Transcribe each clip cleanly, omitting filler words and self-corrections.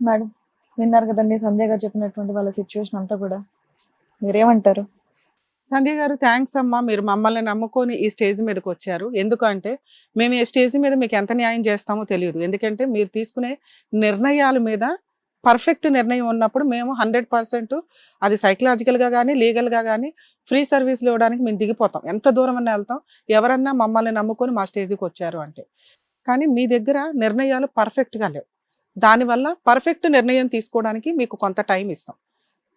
Madam విన్నారు కదండి సంధ్య గారు చెప్పినటువంటి వాళ్ళ సిచ్యువేషన్ అంతా కూడా. మీరేమంటారు? సంధ్య గారు థ్యాంక్స్ అమ్మా. మీరు మమ్మల్ని నమ్ముకొని ఈ స్టేజ్ మీదకి వచ్చారు. ఎందుకంటే మేము ఈ స్టేజ్ మీద మీకు ఎంత న్యాయం చేస్తామో తెలియదు. ఎందుకంటే మీరు తీసుకునే నిర్ణయాల మీద పర్ఫెక్ట్ నిర్ణయం ఉన్నప్పుడు మేము 100% అది సైకలాజికల్గా కానీ లీగల్గా కానీ ఫ్రీ సర్వీస్లు ఇవ్వడానికి మేము దిగిపోతాం. ఎంత దూరం అన్నా వెళ్తాం, ఎవరన్నా మమ్మల్ని నమ్ముకొని మా స్టేజ్కి వచ్చారు అంటే. కానీ మీ దగ్గర నిర్ణయాలు పర్ఫెక్ట్గా లేవు. దానివల్ల పర్ఫెక్ట్ నిర్ణయం తీసుకోవడానికి మీకు కొంత టైం ఇస్తాం.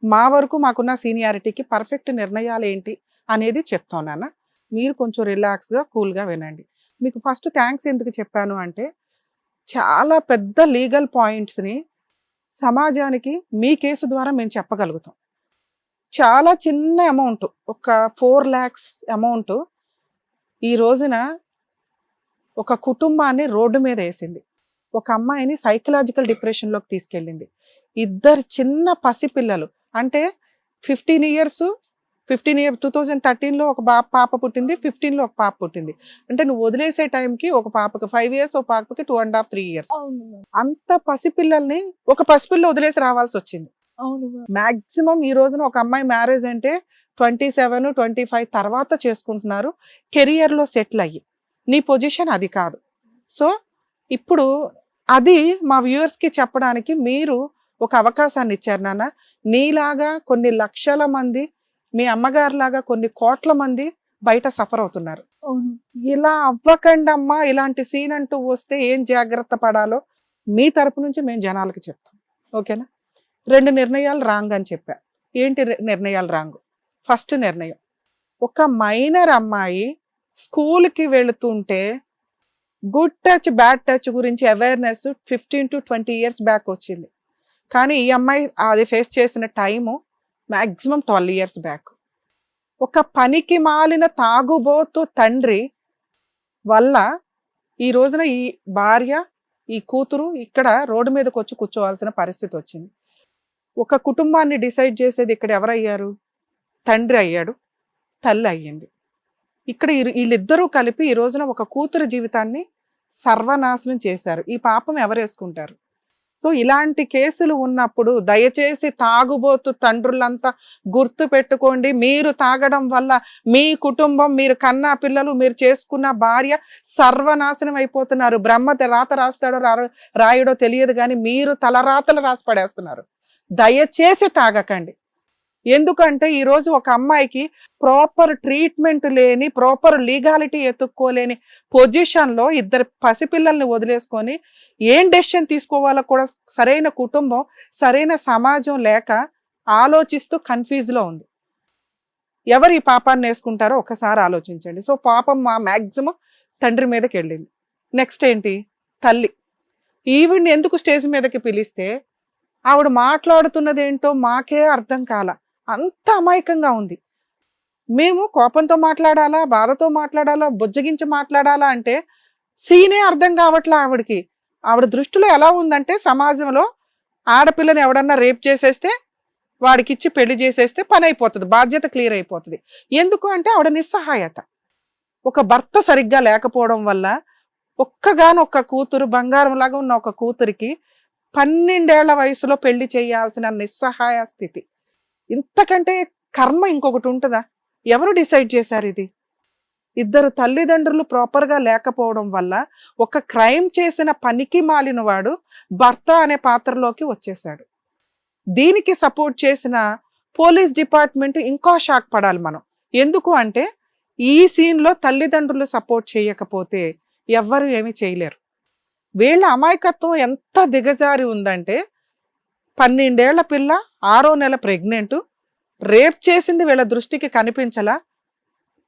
మా వరకు మాకున్న సీనియారిటీకి పర్ఫెక్ట్ నిర్ణయాలు ఏంటి అనేది చెప్తాం నాన్న. మీరు కొంచెం రిలాక్స్గా కూల్గా వినండి. మీకు ఫస్ట్ థ్యాంక్స్ ఎందుకు చెప్పాను అంటే, చాలా పెద్ద లీగల్ పాయింట్స్ని సమాజానికి మీ కేసు ద్వారా మేము చెప్పగలుగుతాం. చాలా చిన్న అమౌంట్, ఒక 4 lakhs అమౌంట్ ఈ రోజున ఒక కుటుంబాన్ని రోడ్డు మీద వేసింది. ఒక అమ్మాయిని సైకలాజికల్ డిప్రెషన్లోకి తీసుకెళ్ళింది. 2 చిన్న పసిపిల్లలు, అంటే 15 years 2013లో ఒక పాప పుట్టింది, 15లో ఒక పాప పుట్టింది. అంటే నువ్వు వదిలేసే టైంకి ఒక పాపకి 5 years, ఒక పాపకి 2.5 3 years. అంత పసిపిల్లల్ని ఒక పసిపిల్ల వదిలేసి రావాల్సి వచ్చింది. మాక్సిమం ఈ రోజున ఒక అమ్మాయి మ్యారేజ్ అంటే 27 25 తర్వాత చేసుకుంటున్నారు, కెరియర్లో సెటిల్ అయ్యి. నీ పొజిషన్ అది కాదు. సో ఇప్పుడు అది మా వ్యూవర్స్కి చెప్పడానికి మీరు ఒక అవకాశాన్ని ఇచ్చారు నాన్న. నీలాగా కొన్ని లక్షల మంది, మీ అమ్మగారిలాగా కొన్ని కోట్ల మంది బయట సఫర్ అవుతున్నారు. ఇలా అవ్వకండి అమ్మా, ఇలాంటి సీన్ అంటూ వస్తే ఏం జాగ్రత్త పడాలో మీ తరపు నుంచి మేము జనాలకి చెప్తాం. ఓకేనా? 2 నిర్ణయాలు రాంగ్ అని చెప్పా. ఏంటి నిర్ణయాలు రాంగ్? ఫస్ట్ నిర్ణయం, ఒక మైనర్ అమ్మాయి స్కూల్కి వెళుతుంటే గుడ్ టచ్ బ్యాడ్ టచ్ గురించి అవేర్నెస్ 15 to 20 years బ్యాక్ వచ్చింది. కానీ ఈ అమ్మాయి అది ఫేస్ చేసిన టైము మ్యాక్సిమం 12 years బ్యాక్. ఒక పనికి మాలిన తాగుబోతు తండ్రి వల్ల ఈ రోజున ఈ భార్య, ఈ కూతురు ఇక్కడ రోడ్డు మీదకి వచ్చి కూర్చోవాల్సిన పరిస్థితి వచ్చింది. ఒక కుటుంబాన్ని డిసైడ్ చేసేది ఇక్కడ ఎవరయ్యారు? తండ్రి అయ్యాడు, తల్లి అయ్యింది. ఇక్కడ వీళ్ళిద్దరూ కలిపి ఈ రోజున ఒక కూతురు జీవితాన్ని సర్వనాశనం చేశారు. ఈ పాపం ఎవరు వేసుకుంటారు? సో ఇలాంటి కేసులు ఉన్నప్పుడు దయచేసి తాగుబోతు తండ్రులంతా గుర్తు పెట్టుకోండి. మీరు తాగడం వల్ల మీ కుటుంబం, మీరు కన్నా పిల్లలు, మీరు చేసుకున్న భార్య సర్వనాశనం అయిపోతున్నారు. బ్రహ్మ రాత రాస్తాడో రాయడో తెలియదు, కానీ మీరు తలరాతలు రాసి పడేస్తున్నారు. దయచేసి తాగకండి. ఎందుకంటే ఈరోజు ఒక అమ్మాయికి ప్రాపర్ ట్రీట్మెంట్ లేని, ప్రాపర్ లీగాలిటీ ఎత్తుక్కోలేని పొజిషన్లో 2 పసిపిల్లల్ని వదిలేసుకొని ఏం డెసిషన్ తీసుకోవాలో కూడా సరైన కుటుంబం, సరైన సమాజం లేక ఆలోచిస్తూ కన్ఫ్యూజ్లో ఉంది. ఎవరు ఈ పాపాన్ని వేసుకుంటారో ఒకసారి ఆలోచించండి. సో పాపం మా మ్యాక్సిమం తండ్రి మీదకి వెళ్ళింది. నెక్స్ట్ ఏంటి? తల్లి. ఈవిడ్ని ఎందుకు స్టేజ్ మీదకి పిలిస్తే ఆవిడ మాట్లాడుతున్నది ఏంటో మాకే అర్థం కాల. అంత అమాయకంగా ఉంది. మేము కోపంతో మాట్లాడాలా, బాధతో మాట్లాడాలా, బుజ్జగించి మాట్లాడాలా అంటే సీనే అర్థం కావట్లా ఆవిడకి. ఆవిడ దృష్టిలో ఎలా ఉందంటే, సమాజంలో ఆడపిల్లని ఎవడన్నా రేప్ చేసేస్తే వాడికిచ్చి పెళ్లి చేసేస్తే పని అయిపోతుంది, బాధ్యత క్లియర్ అయిపోతుంది. ఎందుకు అంటే ఆవిడ నిస్సహాయత. ఒక భర్త సరిగ్గా లేకపోవడం వల్ల ఒక్కగానొక్క కూతురు, బంగారంలాగా ఉన్న ఒక కూతురికి 12 ఏళ్ల వయసులో పెళ్లి చేయాల్సిన నిస్సహాయ స్థితి. ఇంతకంటే కర్మ ఇంకొకటి ఉంటుందా? ఎవరు డిసైడ్ చేశారు ఇది? 2 తల్లిదండ్రులు ప్రాపర్గా లేకపోవడం వల్ల ఒక క్రైమ్ చేసిన పనికి మాలిన వాడు భర్త అనే పాత్రలోకి వచ్చేసాడు. దీనికి సపోర్ట్ చేసిన పోలీస్ డిపార్ట్మెంట్ ఇంకా షాక్ పడాలి మనం. ఎందుకు అంటే ఈ సీన్లో తల్లిదండ్రులు సపోర్ట్ చేయకపోతే ఎవ్వరు ఏమీ చేయలేరు. వీళ్ళ అమాయకత్వం ఎంత దిగజారి ఉందంటే, 12 ఏళ్ల పిల్ల 6వ నెల ప్రెగ్నెంట్, రేప్ చేసింది వీళ్ళ దృష్టికి కనిపించలా,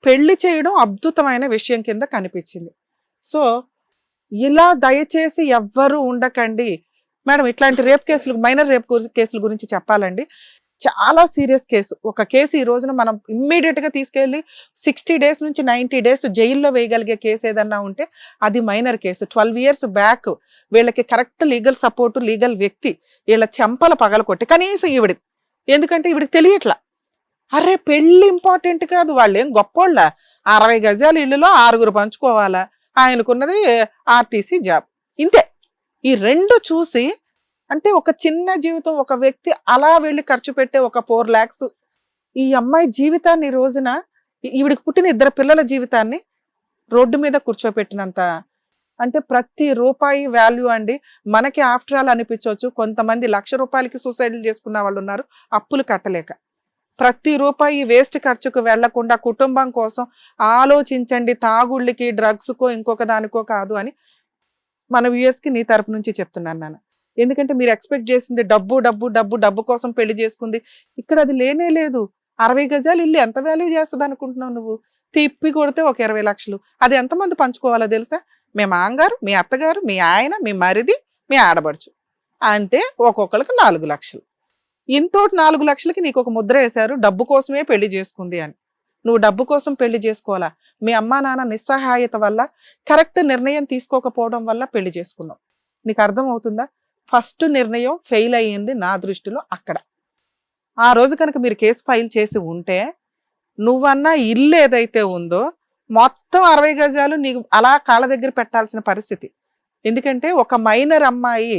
పెళ్లి చేయడం అద్భుతమైన విషయం కింద కనిపించింది. సో ఇలా దయచేసి ఎవ్వరూ ఉండకండి. మేడం ఇట్లాంటి రేప్ కేసులు, మైనర్ రేప్ కేసుల గురించి చెప్పాలండి. చాలా సీరియస్ కేసు. ఒక కేసు ఈ రోజున మనం ఇమ్మీడియట్గా తీసుకెళ్ళి 60 days నుంచి 90 days జైల్లో వేయగలిగే కేసు ఏదన్నా ఉంటే అది మైనర్ కేసు. 12 years బ్యాక్ వీళ్ళకి కరెక్ట్ లీగల్ సపోర్టు, లీగల్ వ్యక్తి వీళ్ళ చెంపల పగలకొట్టి, కనీసం ఈవిడి, ఎందుకంటే ఈవిడికి తెలియట్లా. అరే పెళ్ళి ఇంపార్టెంట్ కాదు, వాళ్ళు ఏం గొప్పోళ్ళ, 60 గజాల ఇల్లులో 6 పంచుకోవాలా, ఆయనకున్నది ఆర్టీసీ జాబ్, ఇంతే. ఈ 2 చూసి అంటే ఒక చిన్న జీవితం, ఒక వ్యక్తి అలా వెళ్ళి ఖర్చు పెట్టే ఒక 4 lakhs ఈ అమ్మాయి జీవితాన్ని ఈ రోజున ఈవిడికి పుట్టిన 2 పిల్లల జీవితాన్ని రోడ్డు మీద కూర్చోపెట్టినంత, అంటే ప్రతి రూపాయి వాల్యూ అండి. మనకి ఆఫ్టర్ ఆల్ అనిపించవచ్చు, కొంతమంది ₹1,00,000కి సూసైడ్లు చేసుకున్న వాళ్ళు ఉన్నారు అప్పులు కట్టలేక. ప్రతి రూపాయి వేస్ట్ ఖర్చుకు వెళ్లకుండా కుటుంబం కోసం ఆలోచించండి, తాగుళ్ళకి డ్రగ్స్కో ఇంకొక దానికో కాదు అని మన వ్యూయర్స్కి నీ తరపు నుంచి చెప్తున్నాను నాన్న. ఎందుకంటే మీరు ఎక్స్పెక్ట్ చేసింది డబ్బు డబ్బు డబ్బు డబ్బు కోసం పెళ్లి చేసుకుంది, ఇక్కడ అది లేనే లేదు. 60 గజాలు ఇల్లు ఎంత వాల్యూ చేస్తుంది అనుకుంటున్నావు నువ్వు? తిప్పి కొడితే ఒక 20 లక్షలు, అది ఎంతమంది పంచుకోవాలో తెలుసా? మీ మామగారు, మీ అత్తగారు, మీ ఆయన, మీ మరిది, మీ ఆడబడుచు, అంటే ఒక్కొక్కరికి 4 లక్షలు. ఇంతోటి 4 లక్షలకి నీకు ఒక ముద్ర వేశారు, డబ్బు కోసమే పెళ్లి చేసుకుంది అని. నువ్వు డబ్బు కోసం పెళ్లి చేసుకోవాలా? మీ అమ్మా నాన్న నిస్సహాయత వల్ల, కరెక్ట్ నిర్ణయం తీసుకోకపోవడం వల్ల పెళ్లి చేసుకున్నావు. నీకు అర్థం అవుతుందా? ఫస్ట్ నిర్ణయం ఫెయిల్ అయ్యింది నా దృష్టిలో అక్కడ. ఆ రోజు కనుక మీరు కేసు ఫైల్ చేసి ఉంటే, నువ్వన్నా ఇల్లు ఏదైతే ఉందో మొత్తం 60 గజాలు నీకు అలా కాళ్ళ దగ్గర పెట్టాల్సిన పరిస్థితి. ఎందుకంటే ఒక మైనర్ అమ్మాయి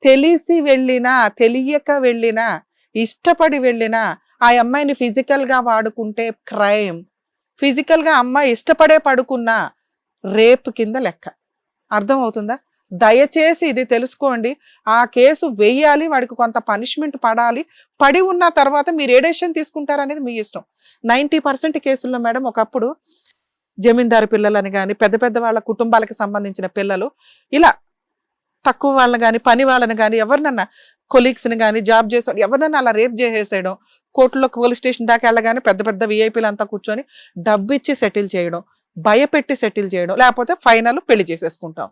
తెలిసి వెళ్ళినా, తెలియక వెళ్ళినా, ఇష్టపడి వెళ్ళినా ఆ అమ్మాయిని ఫిజికల్గా వాడుకుంటే క్రైమ్. ఫిజికల్గా అమ్మాయి ఇష్టపడే పడుకున్నా రేప్ కింద లెక్క. అర్థం అవుతుందా? దయచేసి ఇది తెలుసుకోండి. ఆ కేసు వేయాలి, వాడికి కొంత పనిష్మెంట్ పడాలి. పడి ఉన్న తర్వాత మీరు ఏ డెసిషన్ తీసుకుంటారనేది మీ ఇష్టం. 90% కేసుల్లో మేడం ఒకప్పుడు జమీందారు పిల్లలని కానీ, పెద్ద పెద్ద వాళ్ళ కుటుంబాలకు సంబంధించిన పిల్లలు ఇలా తక్కువ వాళ్ళని కానీ, పని వాళ్ళని కానీ, ఎవరినన్నా కొలీగ్స్ని కానీ, జాబ్ చేసే ఎవరినన్నా అలా రేప్ చేసేసేయడం, కోర్టులో పోలీస్ స్టేషన్ దాకా వెళ్ళగానే పెద్ద పెద్ద విఐపీలు అంతా కూర్చొని డబ్బు ఇచ్చి సెటిల్ చేయడం, భయపెట్టి సెటిల్ చేయడం, లేకపోతే ఫైనల్ పెళ్లి చేసేసుకుంటాం.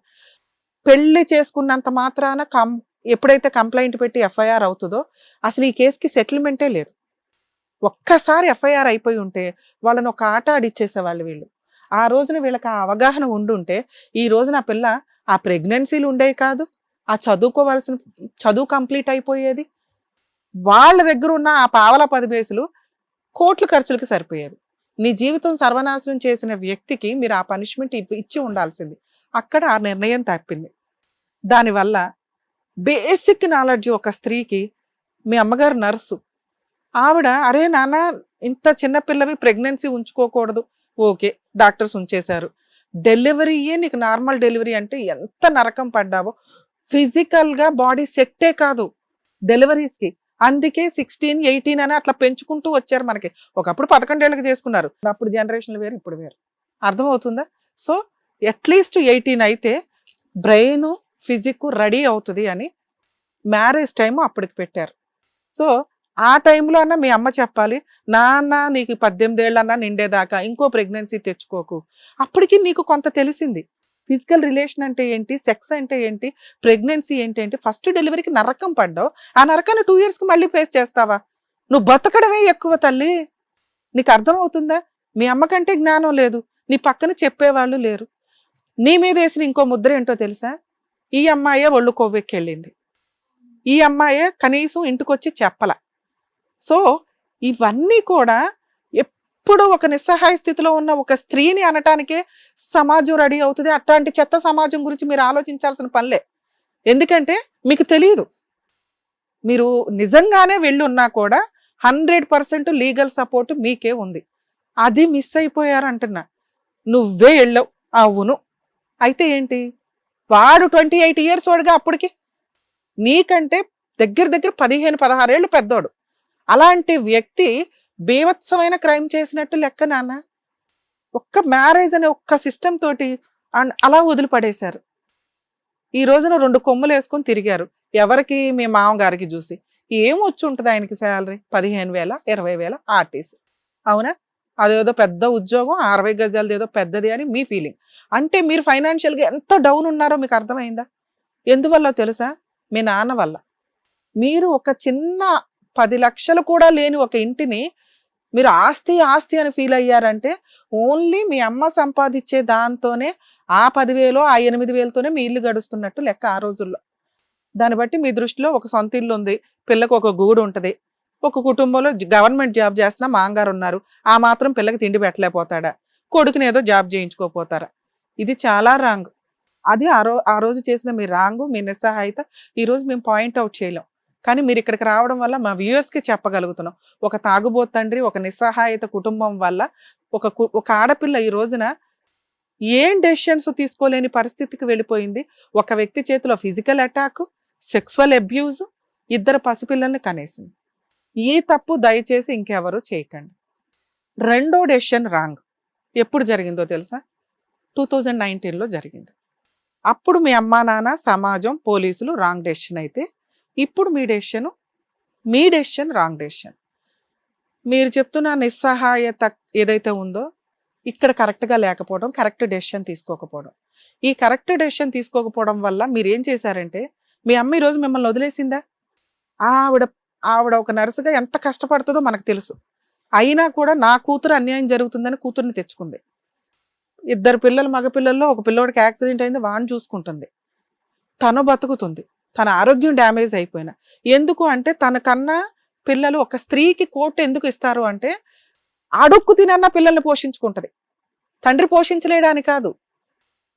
పెళ్లి చేసుకున్నంత మాత్రాన ఎప్పుడైతే కంప్లైంట్ పెట్టి ఎఫ్ఐఆర్ అవుతుందో అసలు ఈ కేసుకి సెటిల్మెంటే లేదు. ఒక్కసారి ఎఫ్ఐఆర్ అయిపోయి ఉంటే వాళ్ళని ఒక ఆట ఆడిచ్చేసేవాళ్ళు వీళ్ళు. ఆ రోజున వీళ్ళకి ఆ అవగాహన ఉండుంటే ఈ రోజున ఆ పిల్ల ఆ ప్రెగ్నెన్సీలు ఉండేవి కాదు, ఆ చదువుకోవాల్సిన చదువు కంప్లీట్ అయిపోయేది. వాళ్ళ దగ్గర ఉన్న ఆ పావల 10 పైసలు కోట్ల ఖర్చులకి సరిపోయేవి. నీ జీవితం సర్వనాశనం చేసిన వ్యక్తికి మీరు ఆ పనిష్మెంట్ ఇచ్చి ఉండాల్సింది. అక్కడ ఆ నిర్ణయం తప్పింది. దానివల్ల బేసిక్ నాలెడ్జ్ ఒక స్త్రీకి, మీ అమ్మగారు నర్సు, ఆవిడ అరే నాన్న ఇంత చిన్నపిల్లవి ప్రెగ్నెన్సీ ఉంచుకోకూడదు, ఓకే డాక్టర్స్ ఉంచేశారు, డెలివరీయే నీకు నార్మల్ డెలివరీ అంటే ఎంత నరకం పడ్డావో. ఫిజికల్గా బాడీ సెట్టే కాదు డెలివరీస్కి, అందుకే 16, 18 అని అట్లా పెంచుకుంటూ వచ్చారు మనకి. ఒకప్పుడు 11 ఏళ్ళకి చేసుకున్నారు, అప్పుడు జనరేషన్లు వేరు ఇప్పుడు వేరు. అర్థమవుతుందా? సో అట్లీస్ట్ 18 అయితే బ్రెయిన్ ఫిజిక్ రెడీ అవుతుంది అని మ్యారేజ్ టైం అప్పటికి పెట్టారు. సో ఆ టైంలో అన్నా మీ అమ్మ చెప్పాలి, నాన్న నీకు 18 ఏళ్ళన్నా నిండేదాకా ఇంకో ప్రెగ్నెన్సీ తెచ్చుకోకు. అప్పటికి నీకు కొంత తెలిసింది ఫిజికల్ రిలేషన్ అంటే ఏంటి, సెక్స్ అంటే ఏంటి, ప్రెగ్నెన్సీ ఏంటి. ఫస్ట్ డెలివరీకి నరకం పడ్డావు, ఆ నరకాన్ని 2 yearsకి మళ్ళీ ఫేస్ చేస్తావా? నువ్వు బతకడమే ఎక్కువ తల్లి. నీకు అర్థమవుతుందా? మీ అమ్మకంటే జ్ఞానం లేదు, నీ పక్కన చెప్పేవాళ్ళు లేరు. నీ మీద వేసిన ఇంకో ముద్ర ఏంటో తెలుసా? ఈ అమ్మాయే ఒళ్ళు కొవ్వెక్కెళ్ళింది, ఈ అమ్మాయే కనీసం ఇంటికొచ్చి చెప్పల. సో ఇవన్నీ కూడా ఎప్పుడు ఒక నిస్సహాయ స్థితిలో ఉన్న ఒక స్త్రీని అనటానికే సమాజం రెడీ అవుతుంది. అట్లాంటి చెత్త సమాజం గురించి మీరు ఆలోచించాల్సిన పనిలే. ఎందుకంటే మీకు తెలియదు, మీరు నిజంగానే వెళ్ళి ఉన్నా కూడా 100% లీగల్ సపోర్ట్ మీకే ఉంది. అది మిస్ అయిపోయారంటున్నా. నువ్వే వెళ్ళావు, అవును. అయితే ఏంటి, వాడు 28 years వాడుగా అప్పటికి, నీకంటే దగ్గర 15-16 ఏళ్ళు పెద్దోడు. అలాంటి వ్యక్తి బీభత్సమైన క్రైమ్ చేసినట్టు లెక్క నాన్న. ఒక్క మ్యారేజ్ అనే ఒక్క సిస్టమ్ తోటి అలా వదిలిపడేశారు. ఈ రోజున 2 కొమ్ములు వేసుకొని తిరిగారు. ఎవరికి? మీ మామగారికి చూసి. ఏమొచ్చి ఉంటుంది ఆయనకి శాలరీ? 15,000, 20,000 ఆర్టీసీ. అవునా? అదేదో పెద్ద ఉద్యోగం, 60 గజాలది ఏదో పెద్దది అని మీ ఫీలింగ్. అంటే మీరు ఫైనాన్షియల్గా ఎంత డౌన్ ఉన్నారో మీకు అర్థమైందా? ఎందువల్ల తెలుసా? మీ నాన్న వల్ల. మీరు ఒక చిన్న 10 లక్షలు కూడా లేని ఒక ఇంటిని మీరు ఆస్తి ఆస్తి అని ఫీల్ అయ్యారంటే ఓన్లీ మీ అమ్మ సంపాదించే దాంతోనే, ఆ 10,000 ఆ 8,000తోనే మీ ఇల్లు గడుస్తున్నట్టు లెక్క ఆ రోజుల్లో. దాన్ని బట్టి మీ దృష్టిలో ఒక సొంత ఇల్లు ఉంది, పిల్లకు ఒక గూడు ఉంటుంది, ఒక కుటుంబంలో గవర్నమెంట్ జాబ్ చేస్తున్నా మాంగారు ఉన్నారు, ఆ మాత్రం పిల్లకి తిండి పెట్టలేకపోతాడా? కొడుకుని ఏదో జాబ్ చేయించుకోపోతారా? ఇది చాలా రాంగ్. అది ఆ రోజు చేసిన మీ రాంగు, మీ నిస్సహాయత ఈ రోజు మేము పాయింట్అవుట్ చేయలేం. కానీ మీరు ఇక్కడికి రావడం వల్ల మా వ్యూయర్స్కి చెప్పగలుగుతున్నాం. ఒక తాగుబోతు తండ్రి, ఒక నిస్సహాయత కుటుంబం వల్ల ఒక ఆడపిల్ల ఈ రోజున ఏం డెసిషన్స్ తీసుకోలేని పరిస్థితికి వెళ్ళిపోయింది. ఒక వ్యక్తి చేతిలో ఫిజికల్ అటాక్, సెక్సువల్ అబ్యూజ్, 2 పసిపిల్లల్ని కనేసింది. ఈ తప్పు దయచేసి ఇంకెవరు చేయకండి. రెండో డెసిషన్ రాంగ్. ఎప్పుడు జరిగిందో తెలుసా? 2019లో జరిగింది. అప్పుడు మీ అమ్మా నాన్న, సమాజం, పోలీసులు రాంగ్ డెసిషన్ అయితే, ఇప్పుడు మీ డెసిషన్ రాంగ్ డెసిషన్. మీరు చెప్తున్న నిస్సహాయత ఏదైతే ఉందో ఇక్కడ కరెక్ట్గా లేకపోవడం, కరెక్ట్ డెసిషన్ తీసుకోకపోవడం. ఈ కరెక్ట్ డెసిషన్ తీసుకోకపోవడం వల్ల మీరు ఏం చేశారంటే, మీ అమ్మ ఈరోజు మిమ్మల్ని వదిలేసిందా? ఆవిడ ఒక నర్సుగా ఎంత కష్టపడుతుందో మనకు తెలుసు. అయినా కూడా నా కూతురు అన్యాయం జరుగుతుందని కూతుర్ని తెచ్చుకుంది. 2 పిల్లలు, మగపిల్లల్లో ఒక పిల్లోడికి యాక్సిడెంట్ అయింది, వాడిని చూసుకుంటుంది. తను బతుకుతుంది, తన ఆరోగ్యం డ్యామేజ్ అయిపోయినా. ఎందుకు అంటే తనకన్నా పిల్లలు, ఒక స్త్రీకి కోర్టు ఎందుకు ఇస్తారు అంటే అడుక్కు తినన్న పిల్లల్ని పోషించుకుంటది, తండ్రి పోషించలేడని కాదు.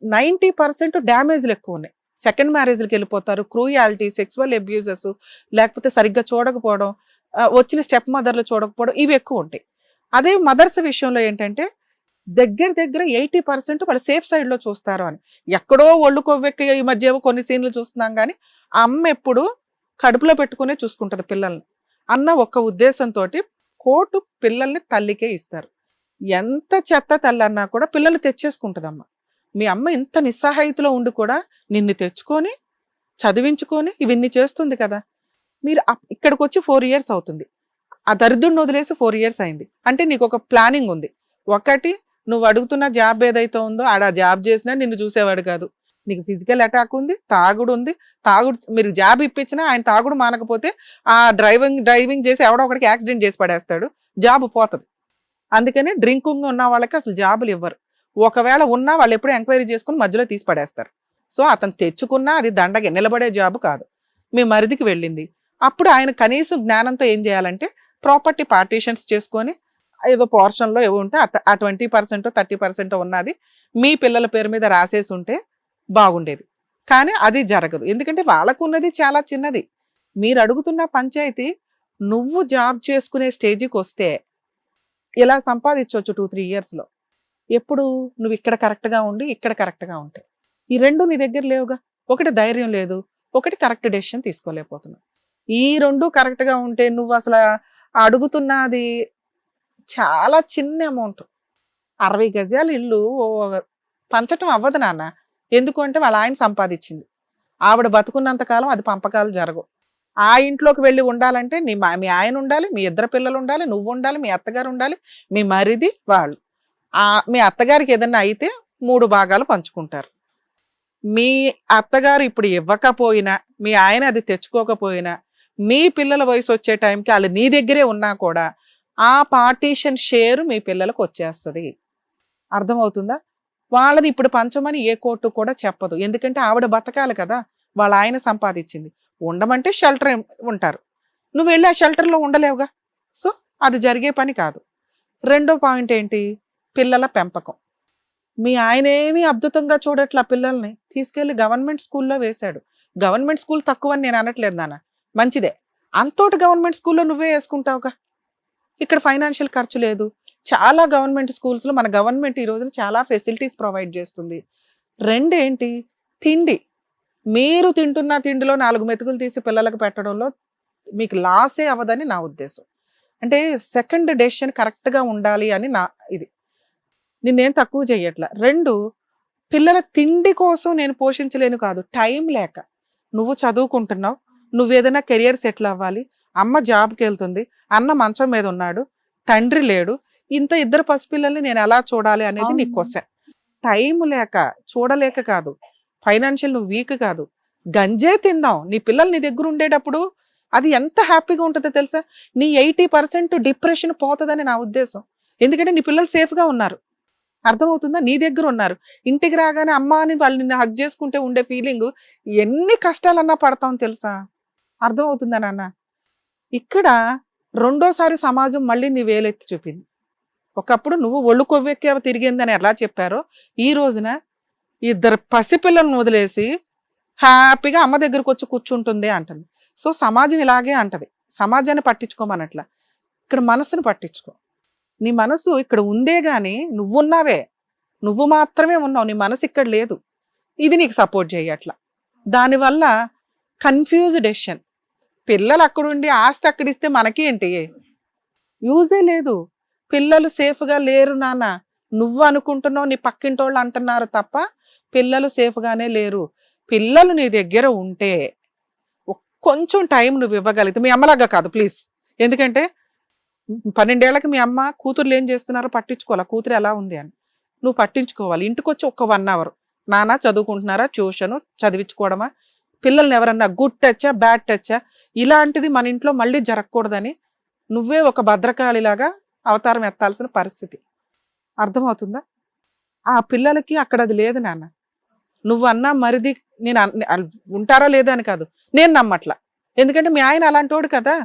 90% డ్యామేజ్లు ఎక్కువ ఉన్నాయి. సెకండ్ మ్యారేజ్లకి వెళ్ళిపోతారు, క్రూయాలిటీ, సెక్సువల్ అబ్యూజెస్, లేకపోతే సరిగ్గా చూడకపోవడం, వచ్చిన స్టెప్ మదర్లు చూడకపోవడం, ఇవి ఎక్కువ ఉంటాయి. అదే మదర్స్ విషయంలో ఏంటంటే దగ్గర 80% వాళ్ళు సేఫ్ సైడ్లో చూస్తారు అని. ఎక్కడో ఒళ్ళు కొవ్వెక్కి ఈ మధ్య కొన్ని సీన్లు చూస్తున్నాం, కానీ అమ్మ ఎప్పుడు కడుపులో పెట్టుకునే చూసుకుంటుంది పిల్లల్ని అన్న ఒక ఉద్దేశంతో కోర్టు పిల్లల్ని తల్లికే ఇస్తారు. ఎంత చెత్త తల్లి అన్నా కూడా పిల్లలు తెచ్చేసుకుంటుందమ్మ. మీ అమ్మ ఇంత నిస్సహాయితలో ఉండి కూడా నిన్ను తెచ్చుకొని చదివించుకొని ఇవన్నీ చేస్తుంది కదా. మీరు ఇక్కడికి వచ్చి 4 years అవుతుంది. ఆ దరిద్రుడిని వదిలేసి 4 years అయింది అంటే నీకు ఒక ప్లానింగ్ ఉంది. ఒకటి, నువ్వు అడుగుతున్న జాబ్ ఏదైతే ఉందో ఆ జాబ్ చేసినా నిన్ను చూసేవాడు కాదు. నీకు ఫిజికల్ అటాక్ ఉంది, తాగుడు ఉంది. మీరు జాబ్ ఇప్పించినా ఆయన తాగుడు మానకపోతే ఆ డ్రైవింగ్ చేసి ఎవడో ఒకడికి యాక్సిడెంట్ చేసి పడేస్తాడు, జాబ్ పోతుంది. అందుకని డ్రింకింగ్ ఉన్న వాళ్ళకి అసలు జాబులు ఇవ్వరు. ఒకవేళ ఉన్నా వాళ్ళు ఎప్పుడు ఎంక్వైరీ చేసుకుని మధ్యలో తీసి పడేస్తారు. సో అతను తెచ్చుకున్నా అది దండగే, నిలబడే జాబ్ కాదు. మీ మరిదికి వెళ్ళింది. అప్పుడు ఆయన కనీసం జ్ఞానంతో ఏం చేయాలంటే ప్రాపర్టీ పార్టీషన్స్ చేసుకొని ఏదో పోర్షన్లో ఏవో ఉంటే ఆ 20% 30% ఉన్నది మీ పిల్లల పేరు మీద రాసేసి ఉంటే బాగుండేది. కానీ అది జరగదు, ఎందుకంటే వాళ్ళకు ఉన్నది చాలా చిన్నది. మీరు అడుగుతున్న పంచాయతీ నువ్వు జాబ్ చేసుకునే స్టేజ్కి వస్తే ఇలా సంపాదించవచ్చు 2-3 yearsలో. ఎప్పుడు నువ్వు ఇక్కడ కరెక్ట్గా ఉండి ఇక్కడ కరెక్ట్గా ఉంటే. ఈ రెండు నీ దగ్గర లేవుగా. ఒకటి ధైర్యం లేదు, ఒకటి కరెక్ట్ డెసిషన్ తీసుకోలేకపోతున్నావు. ఈ రెండు కరెక్ట్గా ఉంటే నువ్వు అసలు అడుగుతున్నది చాలా చిన్న అమౌంట్. 60 గజాల ఇల్లు పంచటం అవ్వదు నాన్న. ఎందుకు అంటే వాళ్ళ ఆయన సంపాదించింది. ఆవిడ బతుకున్నంత కాలం అది పంపకాలు జరగవు. ఆ ఇంట్లోకి వెళ్ళి ఉండాలంటే మీ ఆయన ఉండాలి, మీ 2 పిల్లలు ఉండాలి, నువ్వు ఉండాలి, మీ అత్తగారు ఉండాలి, మీ మరిది వాళ్ళు. మీ అత్తగారికి ఏదన్నా అయితే 3 భాగాలు పంచుకుంటారు. మీ అత్తగారు ఇప్పుడు ఇవ్వకపోయినా, మీ ఆయన అది తెచ్చుకోకపోయినా, మీ పిల్లల వయసు వచ్చే టైంకి వాళ్ళు నీ దగ్గరే ఉన్నా కూడా ఆ పార్టీషన్ షేర్ మీ పిల్లలకు వచ్చేస్తుంది. అర్థమవుతుందా? వాళ్ళని ఇప్పుడు పంచమని ఏ కోర్టు కూడా చెప్పదు. ఎందుకంటే ఆవిడ బతకాలి కదా, వాళ్ళ ఆయన సంపాదించింది. ఉండమంటే షెల్టర్ ఉంటారు, నువ్వు వెళ్ళి ఆ షెల్టర్లో ఉండలేవుగా. సో అది జరిగే పని కాదు. రెండో పాయింట్ ఏంటి? పిల్లల పెంపకం. మీ ఆయన ఏమీ అద్భుతంగా చూడట్లా, పిల్లల్ని తీసుకెళ్లి గవర్నమెంట్ స్కూల్లో వేశాడు. గవర్నమెంట్ స్కూల్ తక్కువ అని నేను అనట్లేదు నాన్న, మంచిదే. అంతోటి గవర్నమెంట్ స్కూల్లో నువ్వే వేసుకుంటావుగా. ఇక్కడ ఫైనాన్షియల్ ఖర్చు లేదు. చాలా గవర్నమెంట్ స్కూల్స్లో మన గవర్నమెంట్ ఈ రోజున చాలా ఫెసిలిటీస్ ప్రొవైడ్ చేస్తుంది. రెండేంటి? తిండి. మీరు తింటున్న తిండిలో 4 మెతుకులు తీసి పిల్లలకు పెట్టడంలో మీకు లాసే అవ్వదని నా ఉద్దేశం. అంటే సెకండ్ డెసిషన్ కరెక్ట్గా ఉండాలి అని నా ఇది. నిన్నేం తక్కువ చేయట్లా. 2, పిల్లల తిండి కోసం నేను పోషించలేను కాదు, టైం లేక. నువ్వు చదువుకుంటున్నావు, నువ్వేదైనా కెరియర్ సెటిల్ అవ్వాలి, అమ్మ జాబ్కి వెళ్తుంది, అన్న మంచం మీద ఉన్నాడు, తండ్రి లేడు, ఇంత 2 పసిపిల్లల్ని నేను ఎలా చూడాలి అనేది నీ క్వశ్చన్. టైం లేక చూడలేక కాదు, ఫైనాన్షియల్ నువ్వు వీక్ కాదు. గంజే తిందాం, నీ పిల్లలు నీ దగ్గర ఉండేటప్పుడు అది ఎంత హ్యాపీగా ఉంటుందో తెలుసా. నీ 80% డిప్రెషన్ పోతుందని నా ఉద్దేశం. ఎందుకంటే నీ పిల్లలు సేఫ్గా ఉన్నారు, అర్థమవుతుందా? నీ దగ్గర ఉన్నారు. ఇంటికి రాగానే అమ్మ అని వాళ్ళు నిన్ను హగ్ చేసుకుంటే ఉండే ఫీలింగ్ ఎన్ని కష్టాలన్నా పడతాం తెలుసా. అర్థమవుతుందా నాన్న? ఇక్కడ రెండోసారి సమాజం మళ్ళీ నీ వేలెత్తి చూపింది. ఒకప్పుడు నువ్వు ఒళ్ళు కొవ్వెక్కి తిరిగిందని ఎలా చెప్పారో, ఈ రోజున ఇద్దరు పసిపిల్లలను వదిలేసి హ్యాపీగా అమ్మ దగ్గరకు వచ్చి కూర్చుంటుంది అంటుంది. సో సమాజం ఇలాగే అంటది. సమాజాన్ని పట్టించుకోమనట్లా, ఇక్కడ మనసును పట్టించుకో. నీ మనసు ఇక్కడ ఉందే గాని నువ్వున్నావే, నువ్వు మాత్రమే ఉన్నావు, నీ మనసు ఇక్కడ లేదు. ఇది నీకు సపోర్ట్ చేయట్లా. దానివల్ల కన్ఫ్యూజ్ డెసిషన్. పిల్లలు అక్కడుండి ఆస్తి అక్కడిస్తే మనకేంటి, యూజే లేదు. పిల్లలు సేఫ్గా లేరు నాన్న, నువ్వు అనుకుంటున్నావు, నీ పక్కింటోళ్ళు అంటున్నారు తప్ప పిల్లలు సేఫ్గానే లేరు. పిల్లలు నీ దగ్గర ఉంటే కొంచెం టైం నువ్వు ఇవ్వగలిగితే, మీ అమ్మలాగా కాదు ప్లీజ్. ఎందుకంటే 12 ఏళ్ళకి మీ అమ్మ కూతుర్లు ఏం చేస్తున్నారో పట్టించుకోవాలి, కూతురు ఎలా ఉంది అని నువ్వు పట్టించుకోవాలి. ఇంటికి వచ్చి ఒక 1 అవర్ నాన్న చదువుకుంటున్నారా, ట్యూషను చదివించుకోవడమా, పిల్లల్ని ఎవరన్నా గుడ్ టచ్చా బ్యాడ్ టచ్చా ఇలాంటిది మన ఇంట్లో మళ్ళీ జరగకూడదని నువ్వే ఒక భద్రకాళిలాగా అవతారం ఎత్తాల్సిన పరిస్థితి. అర్థమవుతుందా? ఆ పిల్లలకి అక్కడ అది లేదు నాన్న. నువ్వు అన్నా మరిది నేను ఉంటారా లేదా అని కాదు, నేను నమ్మట్లా. ఎందుకంటే మీ ఆయన అలాంటోడు కదా,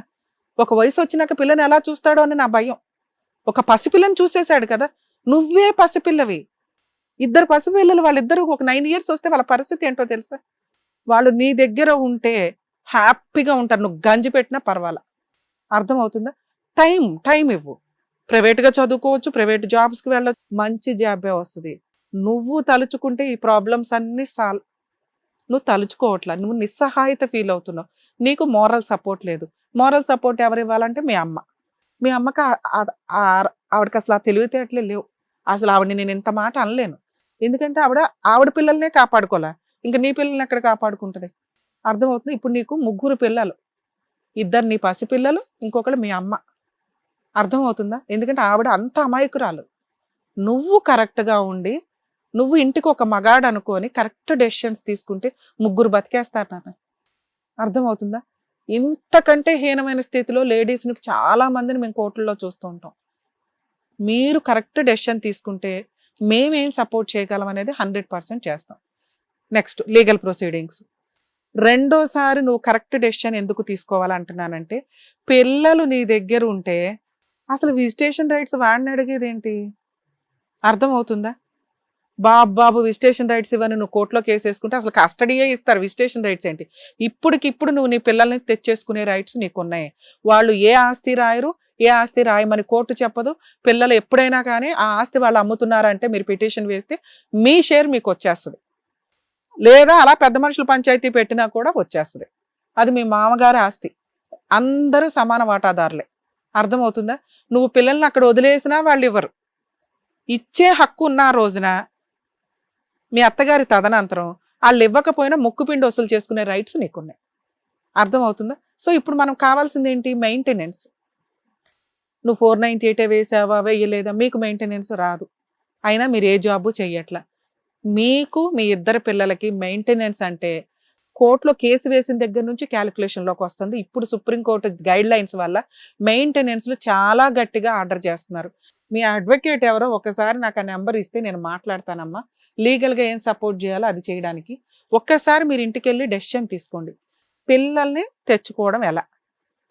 ఒక వయసు వచ్చినాక పిల్లని ఎలా చూస్తాడో అని నా భయం. ఒక పసిపిల్లని చూసేశాడు కదా, నువ్వే పసిపిల్లవి. 2 పసిపిల్లలు, వాళ్ళిద్దరూ ఒక 9 ఇయర్స్ వస్తే వాళ్ళ పరిస్థితి ఏంటో తెలుసా? వాళ్ళు నీ దగ్గర ఉంటే హ్యాపీగా ఉంటారు, నువ్వు గంజి పెట్టినా పర్వాలా. అర్థమవుతుందా? టైం ఇవ్వు. ప్రైవేట్గా చదువుకోవచ్చు, ప్రైవేట్ జాబ్స్కి వెళ్ళచ్చు, మంచి జాబే వస్తుంది. నువ్వు తలుచుకుంటే ఈ ప్రాబ్లమ్స్ అన్నీ సాల్వ్. నువ్వు తలుచుకోవట్లా, నువ్వు నిస్సహాయత ఫీల్ అవుతున్నావు, నీకు మోరల్ సపోర్ట్ లేదు. మోరల్ సపోర్ట్ ఎవరు ఇవ్వాలంటే మీ అమ్మ. మీ అమ్మకి ఆవిడకి అసలు ఆ తెలివితేటలే లేవు. అసలు ఆవిడని నేను ఇంత మాట అనలేను. ఎందుకంటే ఆవిడ పిల్లల్నే కాపాడుకోలే, ఇంకా నీ పిల్లల్ని ఎక్కడ కాపాడుకుంటుంది? అర్థమవుతుంది? ఇప్పుడు నీకు 3 పిల్లలు, 2 నీ పసిపిల్లలు, ఇంకొకళ్ళు మీ అమ్మ. అర్థమవుతుందా? ఎందుకంటే ఆవిడ అంత అమాయకురాలు. నువ్వు కరెక్ట్గా ఉండి, నువ్వు ఇంటికి ఒక మగాడు అనుకొని కరెక్ట్ డెసిషన్స్ తీసుకుంటే 3 బతికేస్తారు నాన్న. అర్థమవుతుందా? ఇంతకంటే హీనమైన స్థితిలో లేడీస్ని చాలా మందిని మేము కోర్టుల్లో చూస్తూ ఉంటాం. మీరు కరెక్ట్ డెసిషన్ తీసుకుంటే మేమేం సపోర్ట్ చేయగలం అనేది 100% చేస్తాం. Next legal proceedings. రెండోసారి నువ్వు కరెక్ట్ డెసిషన్ ఎందుకు తీసుకోవాలంటున్నానంటే, పిల్లలు నీ దగ్గర ఉంటే అసలు విజిటేషన్ రైట్స్ వాడిని అడిగేది ఏంటి? అర్థమవుతుందా? బాబు విజిటేషన్ రైట్స్ ఇవ్వని నువ్వు కోర్టులో కేసు వేసుకుంటే అసలు కస్టడీయే ఇస్తారు, విజిటేషన్ రైట్స్ ఏంటి? ఇప్పటికిప్పుడు నువ్వు నీ పిల్లల్ని తెచ్చేసుకునే రైట్స్ నీకున్నాయి. వాళ్ళు ఏ ఆస్తి రాయరు, ఏ ఆస్తి రాయమని కోర్టు చెప్పదు. పిల్లలు ఎప్పుడైనా కానీ ఆ ఆస్తి వాళ్ళు అమ్ముతున్నారంటే మీరు పిటిషన్ వేస్తే మీ షేర్ మీకు వచ్చేస్తుంది, లేదా అలా పెద్ద మనుషులు పంచాయతీ పెట్టినా కూడా వచ్చేస్తుంది. అది మీ మామగారి ఆస్తి, అందరూ సమాన వాటాదారులే. అర్థమవుతుందా? నువ్వు పిల్లల్ని అక్కడ వదిలేసినా వాళ్ళు ఇవ్వరు. ఇచ్చే హక్కు ఉన్న రోజున మీ అత్తగారి తదనంతరం వాళ్ళు ఇవ్వకపోయినా ముక్కుపిండి వసూలు చేసుకునే రైట్స్ నీకున్నాయి. అర్థమవుతుందా? సో ఇప్పుడు మనం కావాల్సింది ఏంటి? మెయింటెనెన్స్. నువ్వు 498 వేసావా, వేయలేదా, మీకు మెయింటెనెన్స్ రాదు. అయినా మీరు ఏ జాబు చెయ్యట్లా. మీకు మీ 2 పిల్లలకి మెయింటెనెన్స్ అంటే కోర్టులో కేసు వేసిన దగ్గర నుంచి క్యాలిక్యులేషన్లోకి వస్తుంది. ఇప్పుడు సుప్రీంకోర్టు గైడ్ లైన్స్ వల్ల మెయింటెనెన్స్లు చాలా గట్టిగా ఆర్డర్ చేస్తున్నారు. మీ అడ్వకేట్ ఎవరో ఒకసారి నాకు ఆ నెంబర్ ఇస్తే నేను మాట్లాడతానమ్మా, లీగల్గా ఏం సపోర్ట్ చేయాలో అది చేయడానికి. ఒక్కసారి మీరు ఇంటికి వెళ్ళి డెసిషన్ తీసుకోండి. పిల్లల్ని తెచ్చుకోవడం ఎలా?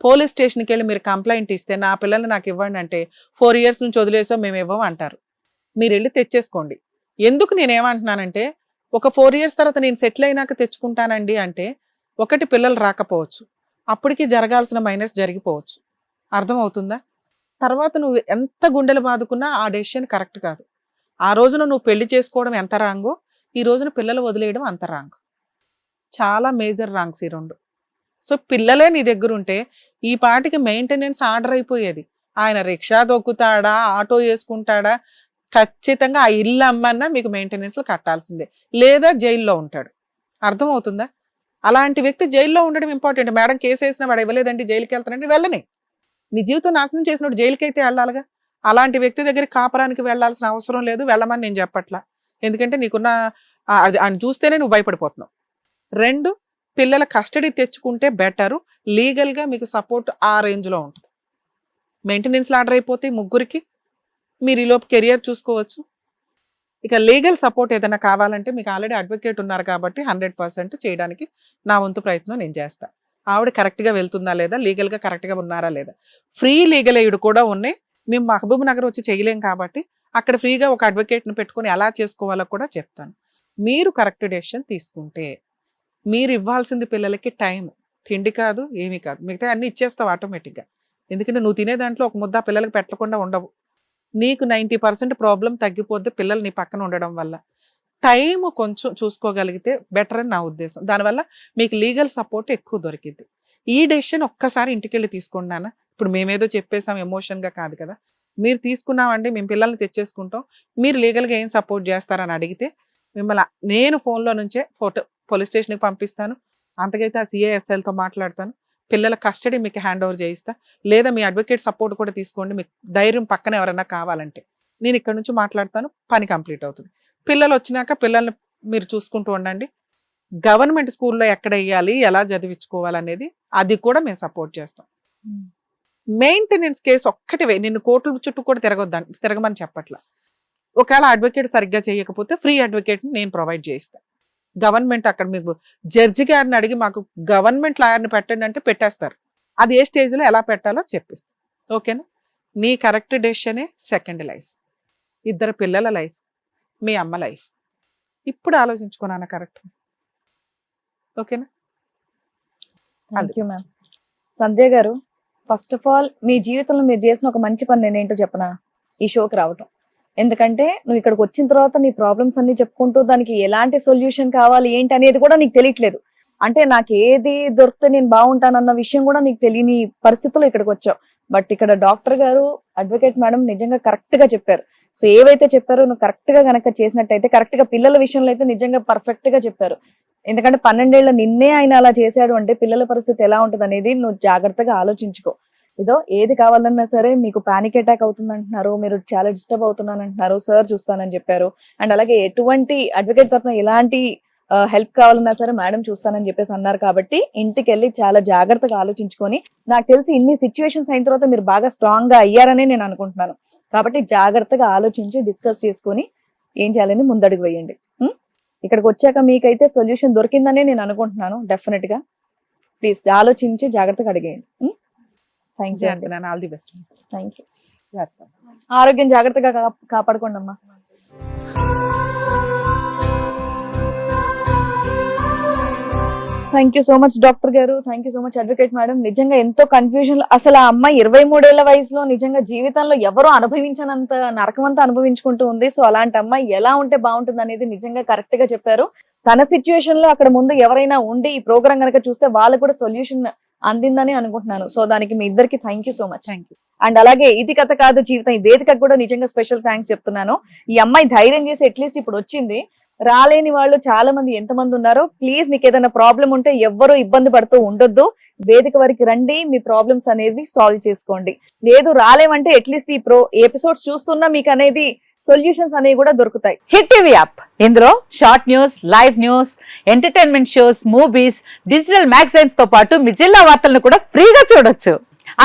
పోలీస్ స్టేషన్కి వెళ్ళి మీరు కంప్లైంట్ ఇస్తే నా పిల్లల్ని నాకు ఇవ్వండి అంటే 4 ఇయర్స్ నుంచి వదిలేసో మేము ఇవ్వము అంటారు. మీరు వెళ్ళి తెచ్చేసుకోండి. ఎందుకు నేనేమంటున్నానంటే, ఒక 4 ఇయర్స్ తర్వాత నేను సెటిల్ అయినాక తెచ్చుకుంటానండి అంటే, ఒకటి పిల్లలు రాకపోవచ్చు, అప్పటికి జరగాల్సిన మైనస్ జరిగిపోవచ్చు. అర్థమవుతుందా? తర్వాత నువ్వు ఎంత గుండెలు బాదుకున్నా ఆ డెసిషన్ కరెక్ట్ కాదు. ఆ రోజున నువ్వు పెళ్లి చేసుకోవడం ఎంత రాంగో, ఈ రోజున పిల్లలు వదిలేయడం అంత రాంగ్. చాలా మేజర్ రాంగ్స్ ఈ 2. సో పిల్లలే నీ దగ్గర ఉంటే ఈ పాటికి మెయింటెనెన్స్ ఆర్డర్ అయిపోయేది. ఆయన రిక్షా దొక్కుతాడా, ఆటో వేసుకుంటాడా, ఖచ్చితంగా ఆ ఇల్లు అమ్మన్నా మీకు మెయింటెనెన్స్లు కట్టాల్సిందే, లేదా జైల్లో ఉంటాడు. అర్థమవుతుందా? అలాంటి వ్యక్తి జైల్లో ఉండడం ఇంపార్టెంట్. మేడం కేసు వేసినా వాడు ఇవ్వలేదండి జైలుకి వెళ్తానండి, వెళ్ళని. నీ జీవితం నాశనం చేసినప్పుడు జైలుకి అయితే వెళ్ళాలిగా. అలాంటి వ్యక్తి దగ్గర కాపురానికి వెళ్ళాల్సిన అవసరం లేదు, వెళ్ళమని నేను చెప్పట్లా. ఎందుకంటే నీకున్న అది ఆయన చూస్తేనే నువ్వు భయపడిపోతున్నావు. 2, పిల్లల కస్టడీ తెచ్చుకుంటే బెటరు. లీగల్గా మీకు సపోర్ట్ ఆ రేంజ్లో ఉంటుంది. మెయింటెనెన్స్లు ఆర్డర్ అయిపోతే 3కి మీరు ఈలోపు కెరియర్ చూసుకోవచ్చు. ఇక లీగల్ సపోర్ట్ ఏదైనా కావాలంటే మీకు ఆల్రెడీ అడ్వకేట్ ఉన్నారు కాబట్టి 100% చేయడానికి నా వంతు ప్రయత్నం నేను చేస్తాను. ఆవిడ కరెక్ట్గా వెళ్తుందా లేదా, లీగల్గా కరెక్ట్గా ఉన్నారా లేదా. ఫ్రీ లీగల్ ఎయిడ్ కూడా ఉన్నాయి. మేము మహబూబ్ నగర్ వచ్చి చేయలేం కాబట్టి అక్కడ ఫ్రీగా ఒక అడ్వకేట్ని పెట్టుకొని ఎలా చేసుకోవాలో కూడా చెప్తాను. మీరు కరెక్ట్ డెసిషన్ తీసుకుంటే మీరు ఇవ్వాల్సింది పిల్లలకి టైం, తిండి కాదు ఏమీ కాదు, మిగతా అన్ని ఇచ్చేస్తావు ఆటోమేటిక్గా. ఎందుకంటే నువ్వు తినే దాంట్లో ఒక ముద్ద పిల్లలకి పెట్టకుండా ఉండవు. నీకు 90% ప్రాబ్లం తగ్గిపోద్ది పిల్లలు నీ పక్కన ఉండడం వల్ల. టైం కొంచెం చూసుకోగలిగితే బెటర్ అని నా ఉద్దేశం. దానివల్ల మీకు లీగల్ సపోర్ట్ ఎక్కువ దొరికింది. ఈ డెసిషన్ ఒక్కసారి ఇంటికి వెళ్ళి తీసుకున్నానా, ఇప్పుడు మేమేదో చెప్పేసాం ఎమోషన్గా కాదు కదా, మీరు తీసుకున్నామండి మేము పిల్లల్ని తెచ్చేసుకుంటాం, మీరు లీగల్గా ఏం సపోర్ట్ చేస్తారని అడిగితే మిమ్మల్ని నేను ఫోన్లో నుంచే పోలీస్ స్టేషన్కి పంపిస్తాను. అంతకైతే ఆ CISLతో మాట్లాడతాను, పిల్లల కస్టడీ మీకు హ్యాండ్ ఓవర్ చేయిస్తా, లేదా మీ అడ్వకేట్ సపోర్ట్ కూడా తీసుకోండి, మీకు ధైర్యం పక్కన ఎవరైనా కావాలంటే నేను ఇక్కడ నుంచి మాట్లాడతాను, పని కంప్లీట్ అవుతుంది. పిల్లలు వచ్చినాక పిల్లల్ని మీరు చూసుకుంటూ ఉండండి. గవర్నమెంట్ స్కూల్లో ఎక్కడ వేయాలి, ఎలా చదివించుకోవాలనేది అది కూడా మేము సపోర్ట్ చేస్తాం. మెయింటెనెన్స్ కేసు ఒక్కటి నిన్ను కోర్టుల చుట్టూ కూడా తిరగమని చెప్పట్లా. ఒకవేళ అడ్వకేట్ సరిగ్గా చేయకపోతే ఫ్రీ అడ్వకేట్ని నేను ప్రొవైడ్ చేయిస్తాను. గవర్నమెంట్ అక్కడ మీకు జడ్జి గారిని అడిగి మాకు గవర్నమెంట్ లాయర్ని పెట్టండి అంటే పెట్టేస్తారు. అది ఏ స్టేజ్లో ఎలా పెట్టాలో చెప్పిస్తాను. ఓకేనా? నీ కరెక్ట్ డెసిషనే సెకండ్ లైఫ్, ఇద్దరు పిల్లల లైఫ్, మీ అమ్మ లైఫ్. ఇప్పుడు ఆలోచించుకున్నాను కరెక్ట్. ఓకేనా? Thank you ma'am. సంధ్య గారు, ఫస్ట్ ఆఫ్ ఆల్ మీ జీవితంలో మీరు చేసిన ఒక మంచి పని నేనేంటో చెప్పనా, ఈ షోకి రావటం. ఎందుకంటే నువ్వు ఇక్కడికి వచ్చిన తర్వాత నీ ప్రాబ్లమ్స్ అన్ని చెప్పుకుంటూ దానికి ఎలాంటి సొల్యూషన్ కావాలి ఏంటి అనేది కూడా నీకు తెలియట్లేదు. అంటే నాకు ఏది దొరికితే నేను బాగుంటానన్న విషయం కూడా నీకు తెలియని పరిస్థితుల్లో ఇక్కడికి వచ్చావు. బట్ ఇక్కడ డాక్టర్ గారు, అడ్వకేట్ మేడం నిజంగా కరెక్ట్ గా చెప్పారు. సో ఏవైతే చెప్పారో నువ్వు కరెక్ట్ గా కనుక చేసినట్టయితే, కరెక్ట్ గా పిల్లల విషయంలో అయితే నిజంగా పర్ఫెక్ట్ గా చెప్పారు. ఎందుకంటే 12 ఏళ్ల నిన్నే ఆయన అలా చేశాడు అంటే పిల్లల పరిస్థితి ఎలా ఉంటుంది అనేది నువ్వు జాగ్రత్తగా ఆలోచించుకో. ఏదో ఏది కావాలన్నా సరే మీకు పానిక్ అటాక్ అవుతుంది అంటున్నారు, మీరు చాలా డిస్టర్బ్ అవుతున్నాను అంటున్నారు, సార్ చూస్తానని చెప్పారు. అండ్ అలాగే ఎటువంటి అడ్వకేట్ తరఫున ఎలాంటి హెల్ప్ కావాలన్నా సరే మేడం చూస్తానని చెప్పేసి అన్నారు. కాబట్టి ఇంటికి వెళ్ళి చాలా జాగ్రత్తగా ఆలోచించుకొని, నాకు తెలిసి ఇన్ని సిచ్యువేషన్స్ అయిన తర్వాత మీరు బాగా స్ట్రాంగ్ గా అయ్యారని నేను అనుకుంటున్నాను. కాబట్టి జాగ్రత్తగా ఆలోచించి డిస్కస్ చేసుకొని ఏం చేయాలని ముందడుగు వేయండి. ఇక్కడికి వచ్చాక మీకైతే సొల్యూషన్ దొరికిందని నేను అనుకుంటున్నాను. డెఫినెట్ గా ప్లీజ్ ఆలోచించి జాగ్రత్తగా అడిగేయండి. థ్యాంక్ యూ అండి. All the best. Thank you. ఆరోగ్యం జాగ్రత్తగా కాపాడుకోండి అమ్మా. Thank you so much doctor గారు, thank you so much advocate madam. నిజంగా ఎంతో కన్ఫ్యూజన్. అసలు ఆ అమ్మాయి 23 ఏళ్ల వయసులో నిజంగా జీవితంలో ఎవరో అనుభవించనంత నరకం అంతా అనుభవించుకుంటూ ఉంది. సో అలాంటి అమ్మాయి ఎలా ఉంటే బాగుంటుంది అనేది నిజంగా కరెక్ట్ గా చెప్పారు. తన సిచ్యువేషన్ లో అక్కడ ముందు ఎవరైనా ఉండి ఈ ప్రోగ్రామ్ కనుక చూస్తే వాళ్ళకు కూడా సొల్యూషన్ అందిందని అనుకుంటున్నాను. సో దానికి మీ ఇద్దరికి thank you so much. Thank you. And అలాగే ఇది కథ కాదు జీవితం ఈ వేదికకు కూడా నిజంగా స్పెషల్ థ్యాంక్స్ చెప్తున్నాను. ఈ అమ్మాయి ధైర్యం చేసి అట్లీస్ట్ ఇప్పుడు వచ్చింది. రాలేని వాళ్ళు చాలా మంది ఎంతమంది ఉన్నారో, ప్లీజ్ మీకు ఏదైనా ప్రాబ్లం ఉంటే ఎవ్వరూ ఇబ్బంది పడుతూ ఉండొద్దు. వేదిక వరకు రండి, మీ ప్రాబ్లమ్స్ అనేది సాల్వ్ చేసుకోండి. లేదు రాలేమంటే అట్లీస్ట్ ఈ ఎపిసోడ్స్ చూస్తున్నా మీకు అనేది సొల్యూషన్స్ అనేవి కూడా దొరుకుతాయి. హిట్ టీవీ యాప్, ఇందులో short news, live news, entertainment shows, movies, digital magazines తో పాటు మీ జిల్లా వార్తలను కూడా ఫ్రీగా చూడొచ్చు.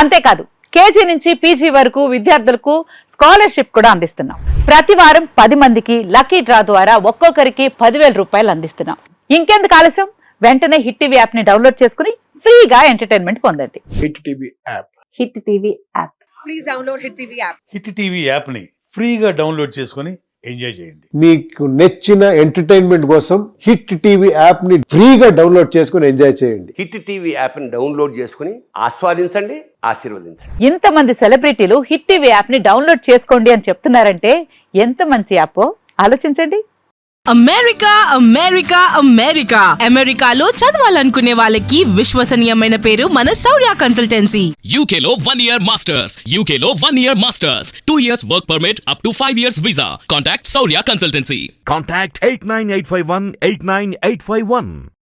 అంతేకాదు KG నుంచి PG వరకు విద్యార్థులకు స్కాలర్షిప్ కూడా అందిస్తున్నాం. ప్రతి వారం 10 మందికి లక్కీ డ్రా ద్వారా ఒక్కొక్కరికి 10,000 రూపాయలు అందిస్తున్నాం. ఇంకెందుకు ఆలస్యం, వెంటనే హిట్ టీవీ యాప్ ని డౌన్లోడ్ చేసుకుని ఫ్రీగా ఎంటర్టైన్మెంట్ పొందండి. Hit TV app. Hit TV app. Please download hit TV app. Hit TV యాప్ని ఫ్రీగా డౌన్లోడ్ చేసుకొని ఎంజాయ్ చేయండి. మీకు నచ్చిన ఎంటర్టైన్మెంట్ కోసం హిట్ టీవీ యాప్ ని ఫ్రీగా డౌన్లోడ్ చేసుకొని ఎంజాయ్ చేయండి. హిట్ టీవీ యాప్ని డౌన్లోడ్ చేసుకుని ఆస్వాదించండి, ఆశీర్వదించండి. ఇంతమంది సెలబ్రిటీలు హిట్ టీవీ యాప్ ని డౌన్లోడ్ చేసుకోండి అని చెప్తున్నారంటే ఎంత మంచి యాప్ ఆలోచించండి. అమెరికా అమెరికా అమెరికా అమెరికాలో చదవాలనుకునే వాళ్ళకి విశ్వసనీయమైన పేరు మన శౌర్య కన్సల్టెన్సీ. UK లో 1 year masters. UK లో 1 year masters. 2 years work permit up to 5 years visa. Contact Saurya Consultancy. Contact 89851 89851.